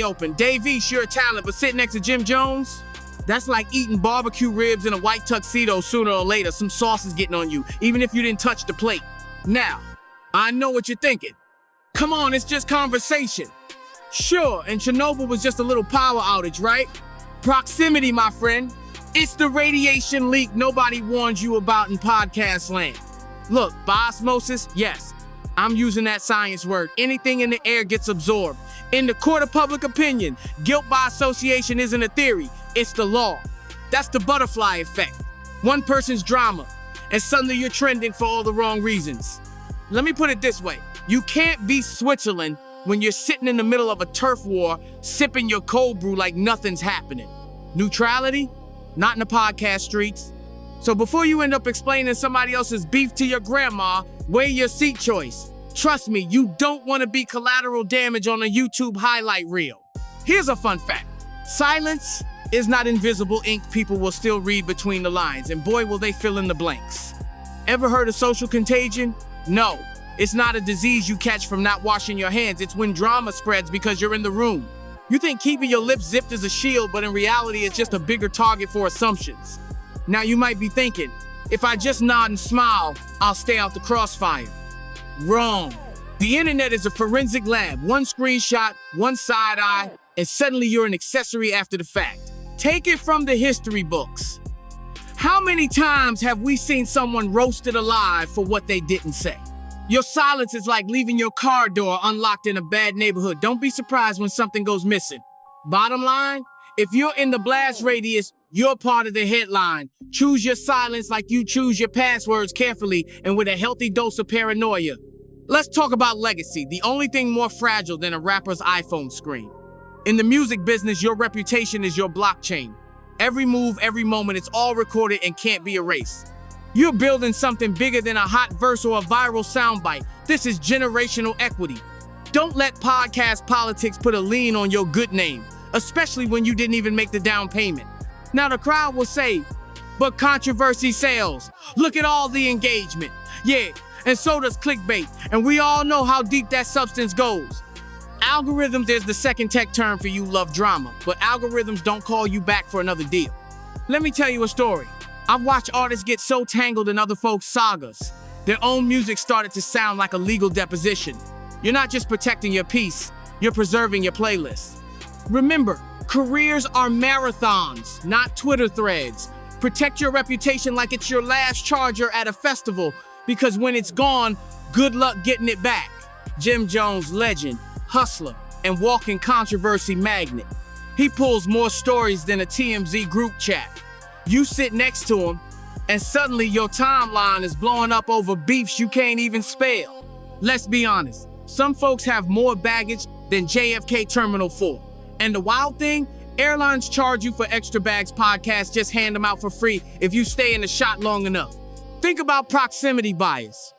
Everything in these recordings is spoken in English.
open. Dave East, you're a talent, but sit next to Jim Jones? That's like eating barbecue ribs in a white tuxedo. Sooner or later, some sauce is getting on you, even if you didn't touch the plate. Now, I know what you're thinking. Come on, it's just conversation. Sure, and Chernobyl was just a little power outage, right? Proximity, my friend. It's the radiation leak nobody warned you about in podcast land. Look, by osmosis, yes, I'm using that science word. Anything in the air gets absorbed. In the court of public opinion, guilt by association isn't a theory, it's the law. That's the butterfly effect. One person's drama, and suddenly you're trending for all the wrong reasons. Let me put it this way. You can't be Switzerland when you're sitting in the middle of a turf war, sipping your cold brew like nothing's happening. Neutrality? Not in the podcast streets. So before you end up explaining somebody else's beef to your grandma, weigh your seat choice. Trust me, you don't want to be collateral damage on a YouTube highlight reel. Here's a fun fact. Silence is not invisible ink people will still read between the lines, and boy will they fill in the blanks. Ever heard of social contagion? No, it's not a disease you catch from not washing your hands. It's when drama spreads because you're in the room. You think keeping your lips zipped is a shield, but in reality it's just a bigger target for assumptions. Now you might be thinking, if I just nod and smile, I'll stay out the crossfire. Wrong. The internet is a forensic lab. One screenshot, one side eye, and suddenly you're an accessory after the fact. Take it from the history books. How many times have we seen someone roasted alive for what they didn't say? Your silence is like leaving your car door unlocked in a bad neighborhood. Don't be surprised when something goes missing. Bottom line, if you're in the blast radius, you're part of the headline. Choose your silence like you choose your passwords carefully and with a healthy dose of paranoia. Let's talk about legacy, the only thing more fragile than a rapper's iPhone screen. In the music business, your reputation is your blockchain. Every move, every moment, it's all recorded and can't be erased. You're building something bigger than a hot verse or a viral soundbite. This is generational equity. Don't let podcast politics put a lien on your good name, especially when you didn't even make the down payment. Now the crowd will say, but controversy sells. Look at all the engagement. Yeah, and so does clickbait. And we all know how deep that substance goes. Algorithms is the second tech term for you love drama, but algorithms don't call you back for another deal. Let me tell you a story. I've watched artists get so tangled in other folks' sagas. Their own music started to sound like a legal deposition. You're not just protecting your peace, you're preserving your playlist. Remember, careers are marathons, not Twitter threads. Protect your reputation like it's your last charger at a festival, because when it's gone, good luck getting it back. Jim Jones, legend, hustler, and walking controversy magnet. He pulls more stories than a TMZ group chat. You sit next to him, and suddenly your timeline is blowing up over beefs you can't even spell. Let's be honest, some folks have more baggage than JFK Terminal 4. And the wild thing, airlines charge you for extra bags podcasts, just hand them out for free if you stay in the shot long enough. Think about proximity bias.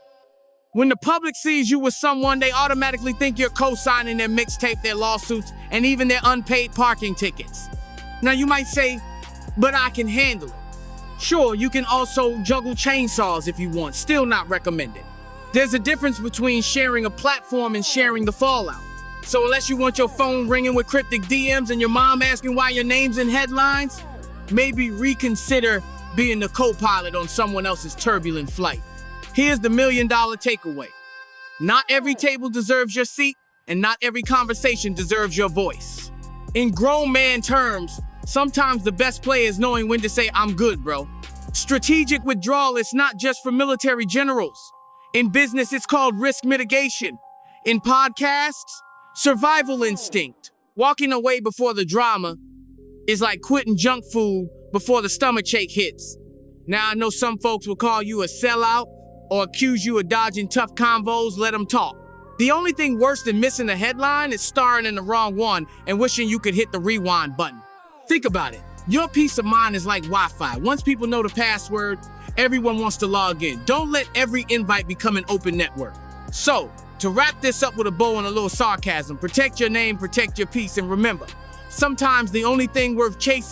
When the public sees you with someone, they automatically think you're co-signing their mixtape, their lawsuits, and even their unpaid parking tickets. Now you might say, but I can handle it. Sure, you can also juggle chainsaws if you want, still not recommended. There's a difference between sharing a platform and sharing the fallout. So unless you want your phone ringing with cryptic DMs and your mom asking why your name's in headlines, maybe reconsider being the co-pilot on someone else's turbulent flight. Here's the $1 million takeaway. Not every table deserves your seat, and not every conversation deserves your voice. In grown man terms, sometimes the best play is knowing when to say, I'm good, bro. Strategic withdrawal is not just for military generals. In business, it's called risk mitigation. In podcasts, survival instinct. Walking away before the drama is like quitting junk food before the stomachache hits. Now, I know some folks will call you a sellout or accuse you of dodging tough convos. Let them talk. The only thing worse than missing a headline is starring in the wrong one and wishing you could hit the rewind button. Think about it. Your peace of mind is like Wi-Fi. Once people know the password, everyone wants to log in. Don't let every invite become an open network. So, to wrap this up with a bow and a little sarcasm, protect your name, protect your peace, and remember, sometimes the only thing worth chasing